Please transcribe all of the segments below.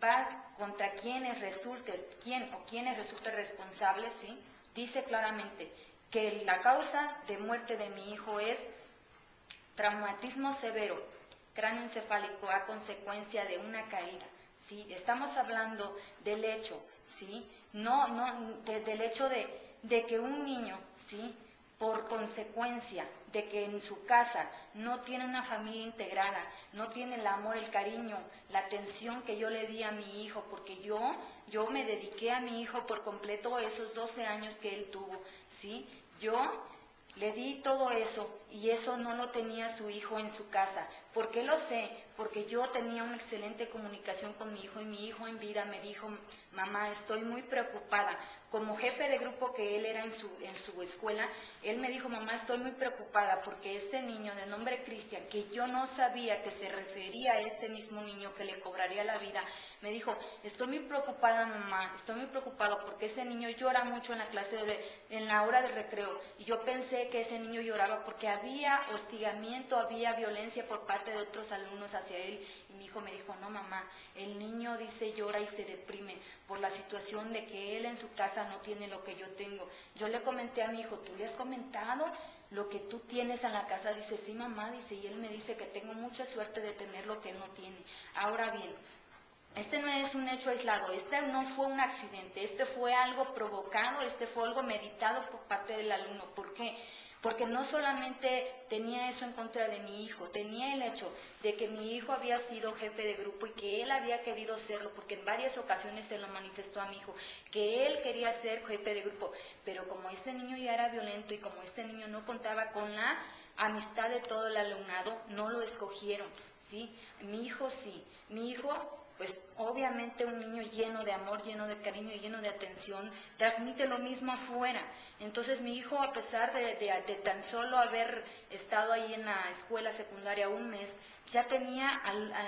va contra quienes resulte responsable, ¿sí? Dice claramente que la causa de muerte de mi hijo es traumatismo severo cráneoencefálico a consecuencia de una caída, ¿sí? Estamos hablando del hecho, ¿sí? Del hecho de que un niño, ¿sí?, por consecuencia de que en su casa no tiene una familia integrada, no tiene el amor, el cariño, la atención que yo le di a mi hijo, porque yo me dediqué a mi hijo por completo esos 12 años que él tuvo, ¿sí? Yo le di todo eso y eso no lo tenía su hijo en su casa. ¿Por qué lo sé? Porque yo tenía una excelente comunicación con mi hijo y mi hijo en vida me dijo: mamá, estoy muy preocupada. Como jefe de grupo que él era en su escuela, él me dijo: mamá, estoy muy preocupada porque este niño de nombre Cristian, que yo no sabía que se refería a este mismo niño que le cobraría la vida, me dijo: estoy muy preocupada, mamá, estoy muy preocupada porque ese niño llora mucho en la en la hora de recreo. Y yo pensé que ese niño lloraba porque había hostigamiento, había violencia por parte de otros alumnos hacia él. Y mi hijo me dijo: no, mamá, el niño dice llora y se deprime por la situación de que él en su casa no tiene lo que yo tengo. Yo le comenté a mi hijo: ¿tú le has comentado lo que tú tienes en la casa? Dice: sí, mamá, dice, y él me dice que tengo mucha suerte de tener lo que él no tiene. Ahora bien, este no es un hecho aislado, este no fue un accidente, este fue algo provocado, este fue algo meditado por parte del alumno. ¿Por qué? Porque no solamente tenía eso en contra de mi hijo, tenía el hecho de que mi hijo había sido jefe de grupo y que él había querido serlo, porque en varias ocasiones se lo manifestó a mi hijo, que él quería ser jefe de grupo, pero como este niño ya era violento y como este niño no contaba con la amistad de todo el alumnado, no lo escogieron, ¿sí? Mi hijo sí, mi hijo, pues obviamente un niño lleno de amor, lleno de cariño y lleno de atención, transmite lo mismo afuera. Entonces mi hijo, a pesar de tan solo haber estado ahí en la escuela secundaria un mes, ya tenía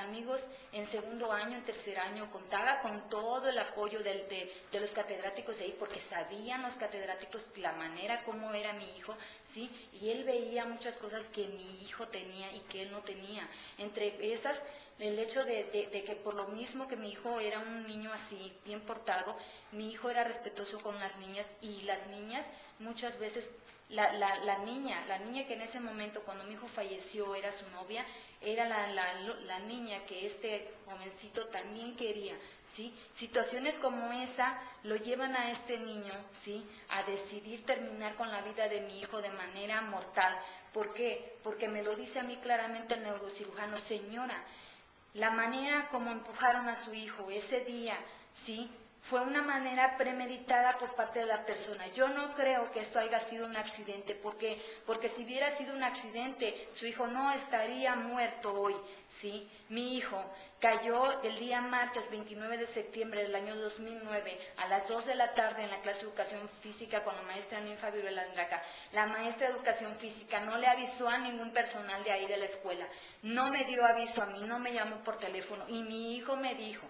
amigos en segundo año, en tercer año, contaba con todo el apoyo de los catedráticos de ahí, porque sabían los catedráticos la manera como era mi hijo, ¿sí? Y él veía muchas cosas que mi hijo tenía y que él no tenía. Entre esas, el hecho de que por lo mismo que mi hijo era un niño así, bien portado, mi hijo era respetuoso con las niñas, y las niñas muchas veces, la niña que en ese momento, cuando mi hijo falleció, era su novia, era la niña que este jovencito también quería, ¿sí? Situaciones como esa lo llevan a este niño, ¿sí?, a decidir terminar con la vida de mi hijo de manera mortal. ¿Por qué? Porque me lo dice a mí claramente el neurocirujano: señora, la manera como empujaron a su hijo ese día, ¿sí?, fue una manera premeditada por parte de la persona. Yo no creo que esto haya sido un accidente, porque si hubiera sido un accidente, su hijo no estaría muerto hoy, ¿sí? Mi hijo cayó el día martes 29 de septiembre del año 2009 a las 2 de la tarde en la clase de educación física con la maestra Ninfa Viruela Andraca. La maestra de educación física no le avisó a ningún personal de ahí de la escuela, no me dio aviso a mí, no me llamó por teléfono, y mi hijo me dijo,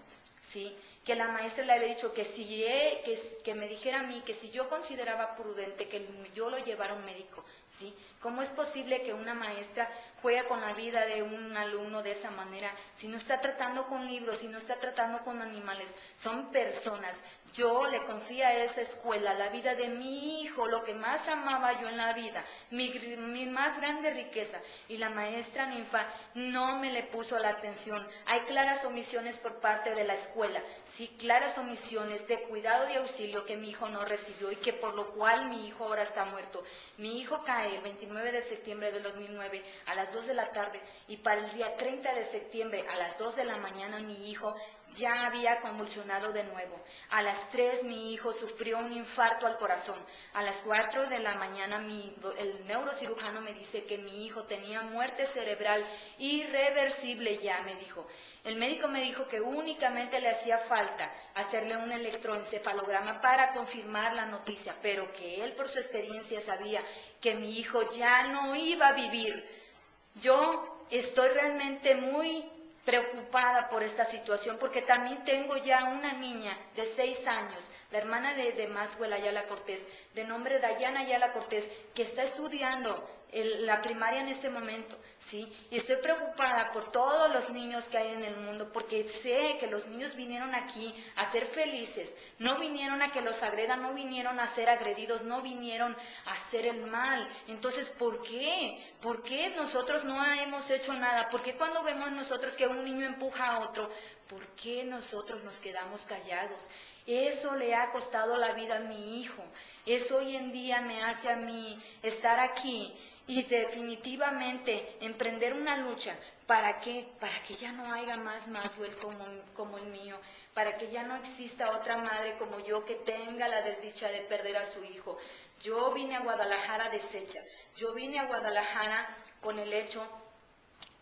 ¿sí?, que la maestra le había dicho que me dijera a mí que si yo consideraba prudente que yo lo llevara a un médico, ¿sí? ¿Cómo es posible que una maestra juegue con la vida de un alumno de esa manera? Si no está tratando con libros, si no está tratando con animales, son personas. Yo le confío a esa escuela la vida de mi hijo, lo que más amaba yo en la vida, mi más grande riqueza, y la maestra Ninfa no me le puso la atención. Hay claras omisiones por parte de la escuela, sí, claras omisiones de cuidado y auxilio que mi hijo no recibió, y que por lo cual mi hijo ahora está muerto. Mi hijo cae el 29 de septiembre de 2009 a las 2 de la tarde, y para el día 30 de septiembre a las 2 de la mañana mi hijo ya había convulsionado de nuevo. A las 3 mi hijo sufrió un infarto al corazón. A las 4 de la mañana el neurocirujano me dice que mi hijo tenía muerte cerebral irreversible ya, me dijo. El médico me dijo que únicamente le hacía falta hacerle un electroencefalograma para confirmar la noticia, pero que él por su experiencia sabía que mi hijo ya no iba a vivir. Yo estoy realmente muy preocupada por esta situación, porque también tengo ya una niña de 6 años, la hermana de Maxwell Ayala Cortés, de nombre Dayana Ayala Cortés, que está estudiando la primaria en este momento, ¿sí? Y estoy preocupada por todos los niños que hay en el mundo, porque sé que los niños vinieron aquí a ser felices, no vinieron a que los agredan, no vinieron a ser agredidos, no vinieron a hacer el mal. Entonces, ¿por qué? ¿Por qué nosotros no hemos hecho nada? ¿Por qué cuando vemos nosotros que un niño empuja a otro, por qué nosotros nos quedamos callados? Eso le ha costado la vida a mi hijo. Eso hoy en día me hace a mí estar aquí y definitivamente emprender una lucha. ¿Para qué? Para que ya no haya más Maxwell como el mío, para que ya no exista otra madre como yo que tenga la desdicha de perder a su hijo. Yo vine a Guadalajara deshecha, yo vine a Guadalajara con el hecho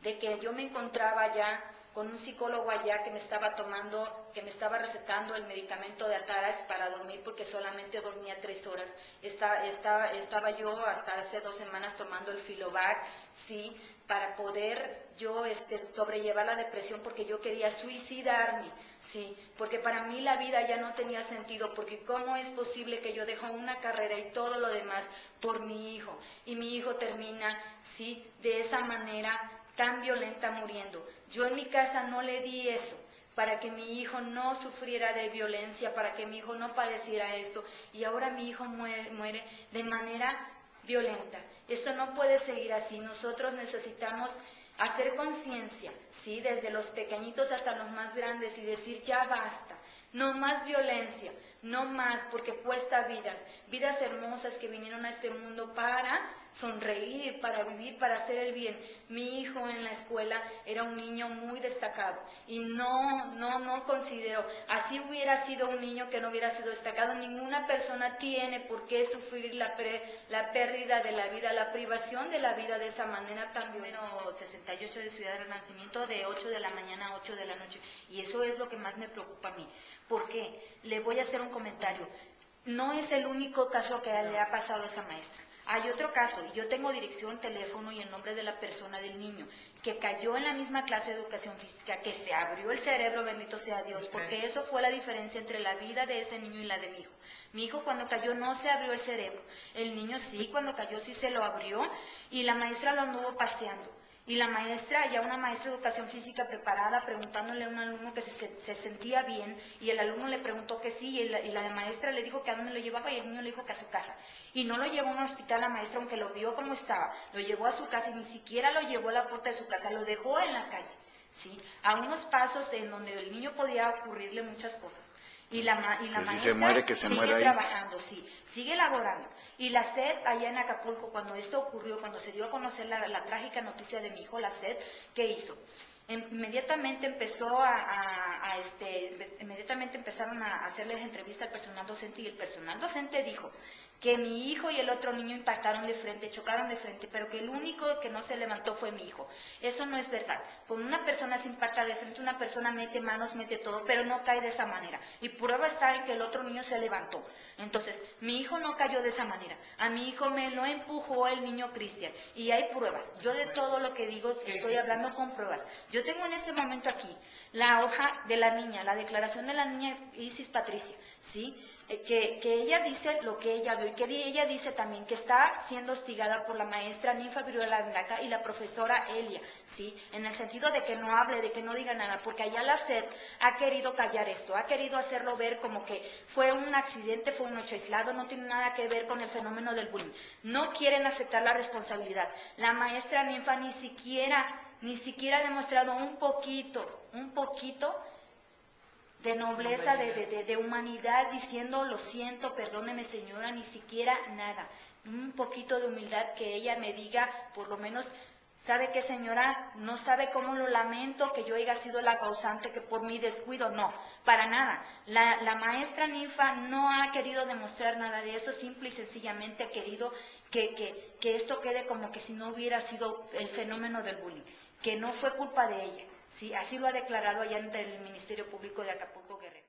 de que yo me encontraba ya con un psicólogo allá que me estaba recetando el medicamento de Atarax para dormir porque solamente dormía 3 horas. Estaba yo hasta hace 2 semanas tomando el Filovac, sí, para poder yo sobrellevar la depresión porque yo quería suicidarme, sí, porque para mí la vida ya no tenía sentido, porque cómo es posible que yo dejo una carrera y todo lo demás por mi hijo, y mi hijo termina, sí, de esa manera tan violenta muriendo. Yo en mi casa no le di eso, para que mi hijo no sufriera de violencia, para que mi hijo no padeciera esto, y ahora mi hijo muere de manera violenta. Esto no puede seguir así. Nosotros necesitamos hacer conciencia, ¿sí? Desde los pequeñitos hasta los más grandes y decir ya basta, no más violencia, no más, porque cuesta vidas hermosas que vinieron a este mundo para sonreír, para vivir, para hacer el bien. Mi hijo en la escuela era un niño muy destacado y no considero, así hubiera sido un niño que no hubiera sido destacado, ninguna persona tiene por qué sufrir la pérdida de la vida, la privación de la vida de esa manera tan violenta. 68 de Ciudad del Nacimiento, de 8 de la mañana a 8 de la noche, y eso es lo que más me preocupa a mí. ¿Por qué? Le voy a hacer un comentario. No es el único caso que le ha pasado a esa maestra. Hay otro caso, y yo tengo dirección, teléfono y el nombre de la persona del niño, que cayó en la misma clase de educación física, que se abrió el cerebro, bendito sea Dios, porque eso fue la diferencia entre la vida de ese niño y la de mi hijo. Mi hijo cuando cayó no se abrió el cerebro, el niño sí, cuando cayó sí se lo abrió, y la maestra lo anduvo paseando. Y la maestra, ya una maestra de educación física preparada, preguntándole a un alumno que se sentía bien, y el alumno le preguntó que sí, y la maestra le dijo que a dónde lo llevaba, y el niño le dijo que a su casa. Y no lo llevó a un hospital la maestra, aunque lo vio como estaba, lo llevó a su casa, y ni siquiera lo llevó a la puerta de su casa, lo dejó en la calle, ¿sí? A unos pasos en donde el niño podía ocurrirle muchas cosas. Y la maestra sigue trabajando, sí, sigue elaborando. Y la SED allá en Acapulco, cuando esto ocurrió, cuando se dio a conocer la trágica noticia de mi hijo, la SED, ¿qué hizo? Inmediatamente empezaron a hacerles entrevista al personal docente, y el personal docente dijo que mi hijo y el otro niño impactaron de frente, chocaron de frente, pero que el único que no se levantó fue mi hijo. Eso no es verdad. Con una persona se impacta de frente, una persona mete manos, mete todo, pero no cae de esa manera. Y prueba está en que el otro niño se levantó. Entonces, mi hijo no cayó de esa manera. A mi hijo me lo empujó el niño Cristian. Y hay pruebas. Yo de todo lo que digo estoy hablando con pruebas. Yo tengo en este momento aquí la hoja de la niña, la declaración de la niña Isis Patricia, ¿sí? Que ella dice lo que ella vio, y que ella dice también que está siendo hostigada por la maestra Ninfa Viruela Blanca y la profesora Elia, ¿sí? En el sentido de que no hable, de que no diga nada, porque allá la SED ha querido callar esto, ha querido hacerlo ver como que fue un accidente, fue un hecho aislado, no tiene nada que ver con el fenómeno del bullying. No quieren aceptar la responsabilidad. La maestra Ninfa ni siquiera ha demostrado un poquito de nobleza, de humanidad, diciendo lo siento, perdóneme señora, ni siquiera nada. Un poquito de humildad, que ella me diga, por lo menos, ¿sabe qué señora? No sabe cómo lo lamento que yo haya sido la causante, que por mi descuido, no, para nada. La maestra Ninfa no ha querido demostrar nada de eso, simple y sencillamente ha querido que esto quede como que si no hubiera sido el fenómeno del bullying, que no fue culpa de ella. Sí, así lo ha declarado allá ante el Ministerio Público de Acapulco, Guerrero.